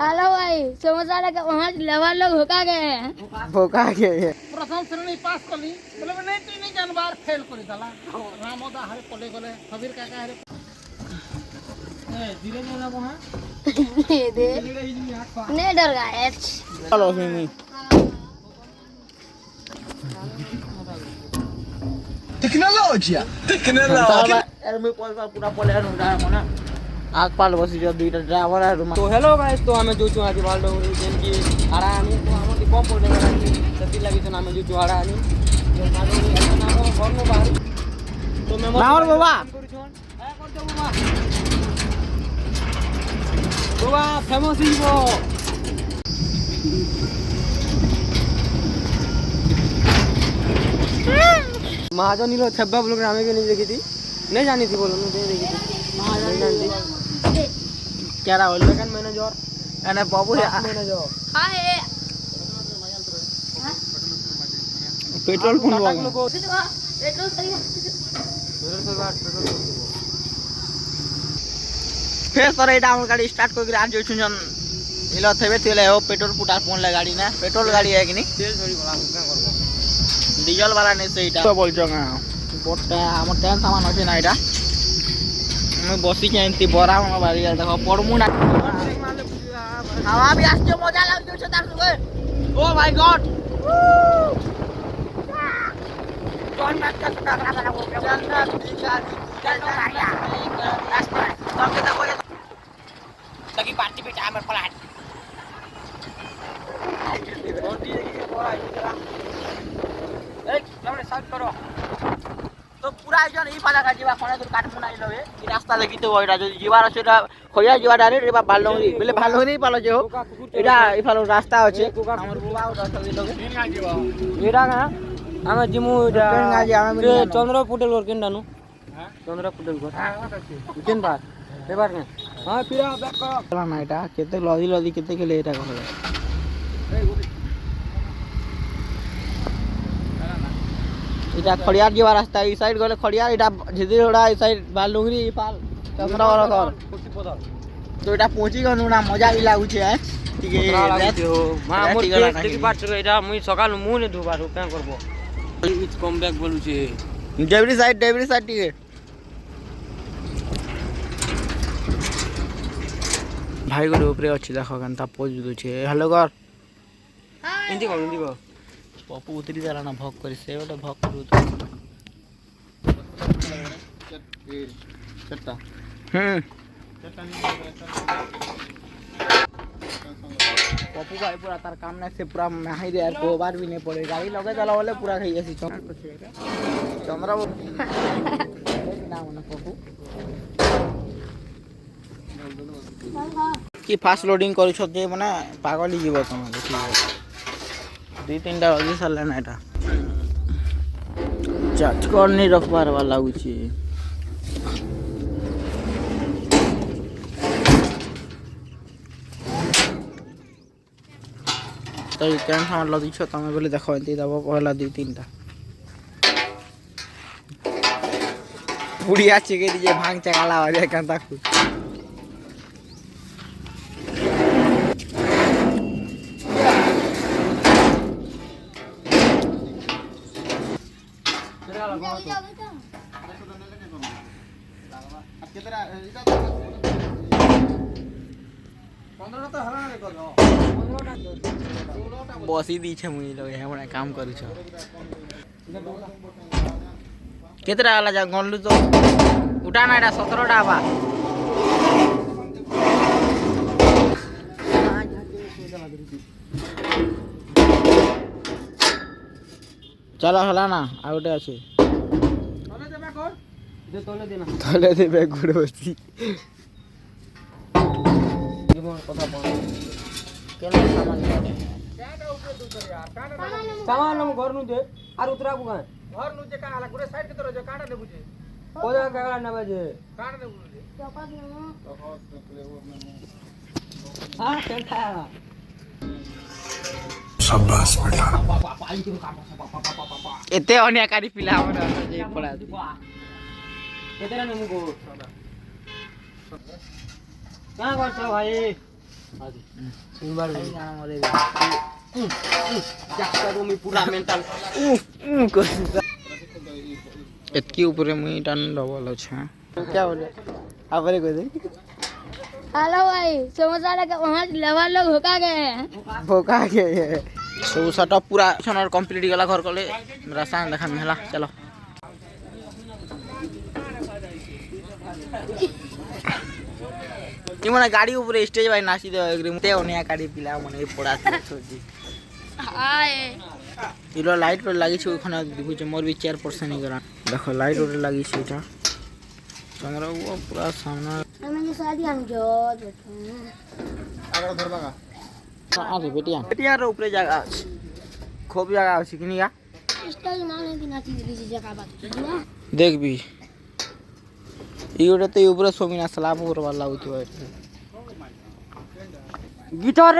Hello भाई समोसा लगा वहाँ लेवल लोग होका गए हैं प्रथम श्रेणी पास कली बोले नहीं तू नहीं जानबार फेल करी दला रामोदा हरे पले गले कबीर काका हरे ए धीरे नहीं ना वहां दे नहीं डर गए चलो फिर Tecnologia. यार मैं पूरा पले ना आग पाल बसी जो दुईटा ड्राइवर है तो हेलो गाइस तो हमें जो आज बाल्डो जेन की आड़ा आनी तो हम की कम पड़ने वाला की सती लगी तो नाम जो आड़ा आनी जो मानो नाम घर में बाहर तो मैं नावर बाबा बाबा फेमस ही वो महाजन नीलो 26 लोग हमें भी नहीं देखी थी नहीं जानी थी बोलो नहीं देखी थी महाजन जानती क्या रहा बोल सेकंड मैनेजर अरे बाबू मैनेजर हाय पेट्रोल कौन लोगों पेट्रोल सही फिर तर एटा हमर गाड़ी स्टार्ट कर आज जो छन इलो थेबे तेले हो पेट्रोल पुटार फोन ले गाड़ी ना पेट्रोल गाड़ी है कि नहीं तेल थोड़ी बड़ा क्या करबो डीजल वाला नहीं से इटा तो बोल छगा बोटा हमर टेन सामान अछि ना इटा मैं बसी के एंती बरा हम बारी देखो पड़मु ना हवा भी आछे मजा लाग छ तार सुगे ओ माय गॉड कौन मत कर सकता जन्नत दिखाती चल गाड़िया रास्ता तब के बोले लगी पार्टी पे टाइम पर प्लान एक हमने साइड करो तो पूरा जन ई पाला का जीवा कोने दूर काट मुनाई लवे ई रास्ता लगी तो ओइरा जो जीवार আছে খইয়া जीवा डायरेक्ट एबा भालंगरी बेले भालंगरी पालो जे हो एटा ई फालो रास्ता আছে हमर बुआ और दस लगे तीन गा जीवा एडा का हमें जिमु एडा तीन गा जी हमें ये चंद्र पुटेल और केंडानु हां चंद्र पुटेल को हां किन बार ए बार में हां फिर बैक करो ना एटा केते लदी लदी केते के ले एटा कहले इटा खड़ियार जीवा रास्ता ई साइड गले खड़ियार इटा झिदिरोडा ई साइड बालुंगरी पाल चंद्रवर घर तो इटा पहुंची गनु ना मजा भी लागु छे है ठीक है हो मा मोर केस देखि बात एटा मुई सकाल मुंह ने धुबारो क्या करबो इट्स कम बैक बोलु छे डेवरी साइड ठीक है भाई को ऊपर अच्छी देखो केनता पोज दु छे हेलो कर हिंदी को पप्पू उतरी जाला ना भग करी से ओटा भग करू चट्टा पप्पू भाई पूरा तार काम ना से पूरा माही दे यार को बार भी नहीं पड़े गाड़ी लगे चला वाले पूरा खई जसी चंद्रा नाम ना पप्पू की फास्ट लोडिंग करू छ जे माने पागल ही जीव तुम देखि दुई तीन टा अभी सरला ना एटा चार्ज कर नहीं रखबार वाला उची तो ये कैन सामान लदी छ तमे बोले देखो एंती दबो पहला दुई तीन टा बुढ़िया चिके दीजिए भांग चकाला हो जाए कंता कुछ बसी दी छे मुई लोग हमरा काम करू छ केतरा वाला जा गनलु तो उठा ना एटा 17 टा बा चलो हला ना आउटे আছে तले दे बैग गुड़ बसी जीवन কথা বল केला सामान सामान हम घर नु दे और उतरा को घर नु जे काला गुडे साइड के तरह जे काटा ने बुझे कोदा काला ना बजे काट ने बुझे हां चलता शाबाश बेटा एते अनियाकारी पिला हमरा जे पड़ा केतेरा नमु को कहां करछ भाई তিনবার তুমি পুরা মেন্টাল এতকি উপরে মুই টান ডবল আছে क्या बोले आपरे कोई दे हेलो भाई समोसा लेके वहाँ लेवा लोग होका गए हैं भोका के सब सेटअप पूरा सोनार कंप्लीट गला घर कले रास्ता देखा मेला चलो इमना गाड़ी ऊपर स्टेज भाई नाची दे एग्री ते ओनिया गाड़ी पिला मने पड़ा छोजी हाय इलो लाइट पर लागी छ ओखना देखु छ मोर भी 4% ही करा देखो लाइट और लागी छ एटा हमरा वो पूरा सामना हमें ये शादी हम जो देखो आगे धरबा का अरे बेटिया रे ऊपर जगह আছে खूब जगह আছে किनी का स्टाइल माने की नाची दिली जी जगह बात ना देख भी इयोटे तो ऊपर सोमिना सलाब ऊपर वाला होती है गिटार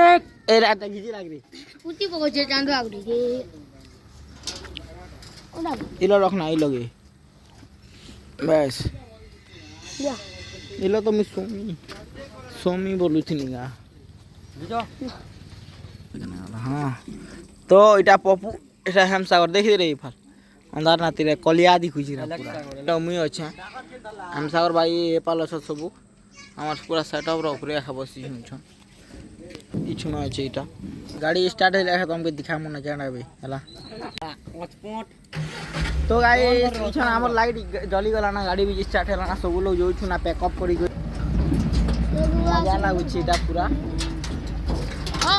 ए रात गिजी लाग रही कुटी को जे चांदो आगड़ी के ओना इलो रखना ई लगे बस या इलो तो मैं सोमी बोलू थी निगा हाँ तो इटा पप्पू इटा हम सागर देखि रे फाल अंधार नाती रे कलिया दिखुची रे पूरा तो मुई अच्छा हम सागर भाई ए पालो छ सब हमर पूरा सेटअप रो ऊपर खा बसी हम छ इछु में अछि इटा गाड़ी स्टार्ट हेले है तुमके दिखा मन जाना बे हला तो गाइस इछु हमर लाइट जली गला ना गाड़ी भी स्टार्ट हेला ना सब लोग जो छु ना पैकअप करी मजा लागु छी इटा पूरा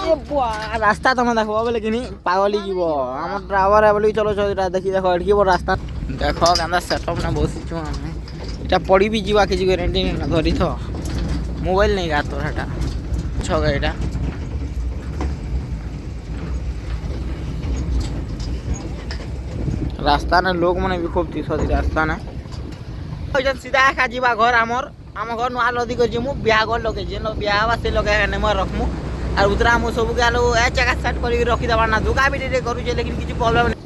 ए बुआ रास्ता तमे देखबो बोले कि नहीं पागली जीवो हमर ड्राइवर है बोली चलो चलो इटा देखि देखो अटकी बो रास्ता देखो गंदा सेटअप ना बसी छु हम इटा पड़ी भी जीवा के जी गारंटी ना धरी थो मोबाइल नहीं गा तोर हटा छ गाइडा रास्ता ना लोग माने भी खूब तीस रास्ता ना जन सीधा खा जीवा घर हमर हम घर नुआ लदी कर जिमु बियाह घर लगे जेन बियाह बा से लगे ने मर रखमु और उतरा मु सब गालो ए जगह सेट करी रखी दबा ना दुका भी रे करू जे लेकिन किछि प्रॉब्लम नहीं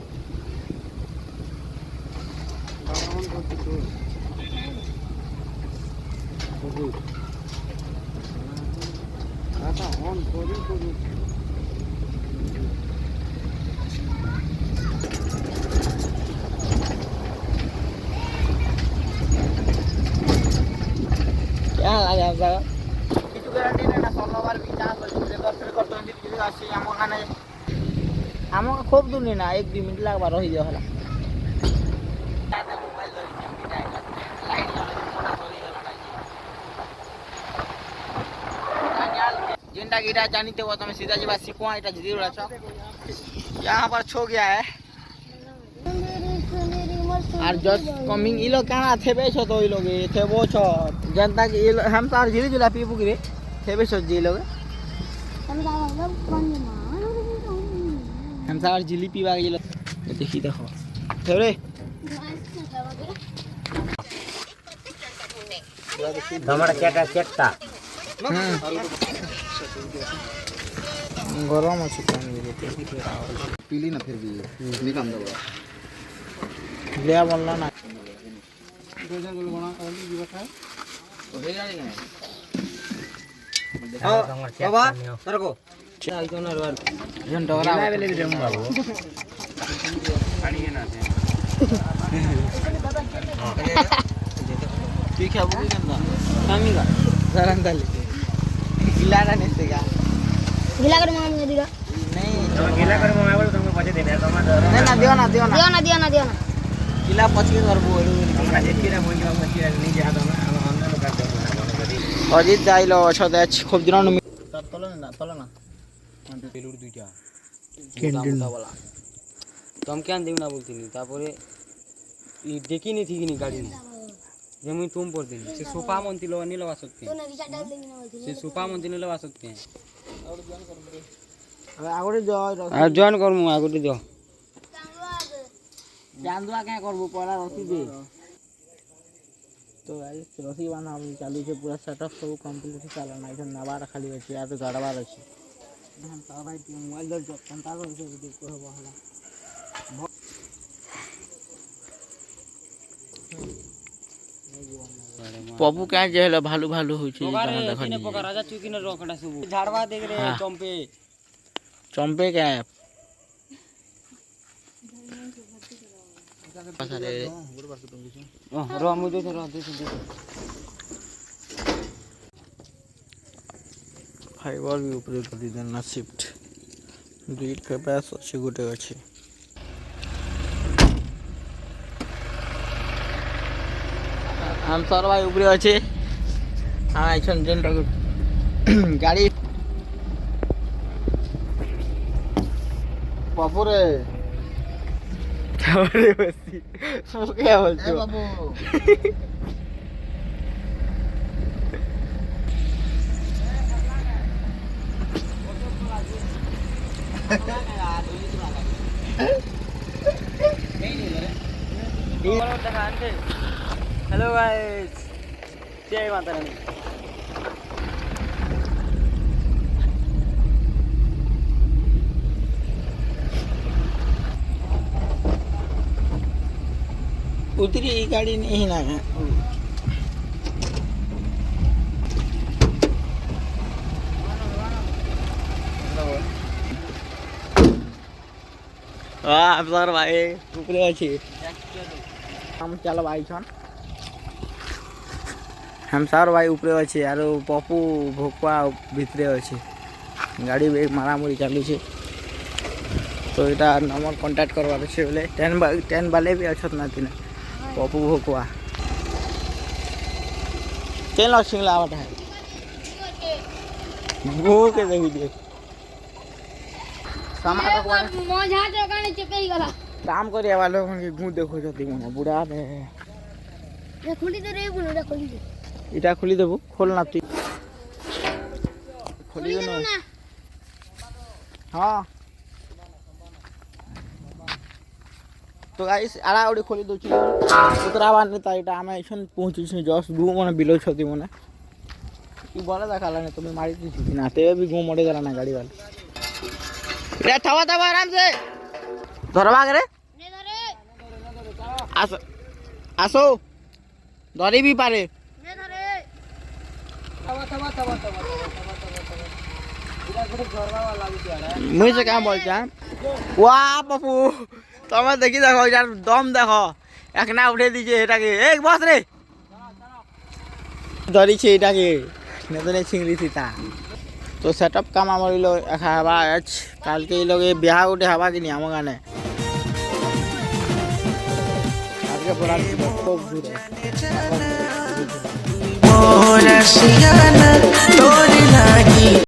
क्या लगा जगह किछु गारंटी नहीं ना 16 बार भी चांस लेकर फिर करतो दिन आसी हम खाने हम खूब दूर नहीं ना 1-2 मिनट लागबा रही जा हला जिंदा गिटा जानते हो तुम सीधा जीवा सिकुआ इटा जरूर अच्छा यहां पर छो गया है और जस्ट कमिंग इलो काना थेबे छो तो इलोगे थेबो छो जनता के हम सार झिली झिला पीबू रे थेबे छो जी लोगे हम सार झिली पीवा गेलो देखि देखो थेबे हमरा केटा गरम अछि पानी पीली ना फिर भी निकाल दो ले बोलना ना दोजन गोल बना ओली जीवा खाए हो जाने बाबा तरको जन डोरा ठीक है वो केंदा कामी का सरन दल गिला ना नेसेगा गिला कर मांग दिला नहीं गिला कर मम्मा बोल तुमको पैसे देने है नहीं ना दियो ना दियो ना गिला पछी कर बोलू हमरा जेतिरा मोइ हम मछिरा नहीं जा दो हम अंदर कर दो ना करी अजित जाइलो छ त खूब दिन तल ना পেলুর দুইটা ক্যান্টিন वाला তো আমি কেন দেব না বলতিনি তারপরে ই দেখিনি ঠিকনি গাড়ি যেমন তুম পড়তিনি সে সোফা মন্তি লো নি লওয়া सकते तो नदी चाटा लेंगे ना बोलती সে সোফা মন্তি নি লওয়া सकते हैं আগরে যাও আর জয়েন করমু আগটি দিও জানদুয়া क्या करबो पहला रसी दे तो गाइस रसी बांधा हम चालू छे पूरा सेटअप सब कंप्लीट चला ना इधर नवार खाली अछि या तो गड़बाड़ अछि हम तो भाई मोबाइल दर जो कंटारो से देखो हबो हला পপু কাঁ যে হলো ভালু ভালু হচ্ছে পকারে দেখো কিনে পকা রাজা চুকিনে রকটা সবু ঝাড়বা দেখ রে হ্যাঁ। চম্পে চম্পে ক্যাপ র মু দে র দে ফাইবার भी ऊपर कर दी देना शिफ्ट दुईट के पास अच्छे गोटे अच्छे हम सर भाई ऊपर अच्छे हाँ एक्शन जेन गाड़ी बापुरे अरे बसी वो क्या बोलते हो बाबू हेलो गाइस जय माता रानी उतरी गाड़ी नहीं ना है हाँ सर भाई ऊपरे अच्छी हम चल भाई छन हम सर भाई ऊपरे अच्छे यार पपू भोकुआ भितरे अच्छे गाड़ी भी मारामुरी चालू छे तो यहाँ नंबर कांटेक्ट करवार छे बोले 10 वाले भी अच्छत ना तीन पपू भोकुआ केन लक्षिंग लावट है वो के देखी दे सामान रखवा मजा तो काने चकई गला काम करे वाले के गु देखो जति मन बुढ़ा ने ये खुली दे रे बुनो खुली दे इटा खुली देबो खोल ना तू खोली दे ना हां तो गाइस आड़ा उडी खोली दोची उतरावा ने ता इटा आमे एसन पहुंची छी जस्ट गु मन बिलो छती मन ई बोला देखाला ने तुम्हें मारी दी ना ते भी गु मोड़े गला ना गाड़ी वाला रे थवा थवा आराम से धरवा करे ने धरे आसो आसो धरी भी पारे ने धरे मुझे से क्या बोलते हैं वाह पप्पू तुम्हें देखी देखो यार दम देखो एक ना उठे दीजिए एटाके एक बस रे धरी छे एटाके ने तो ने छिंगली थी ता तो सेटअप काम आमर लो हवा आज काल के लोग ब्याह उठे हवा की नहीं आम गाने आज के पूरा खूब दूर है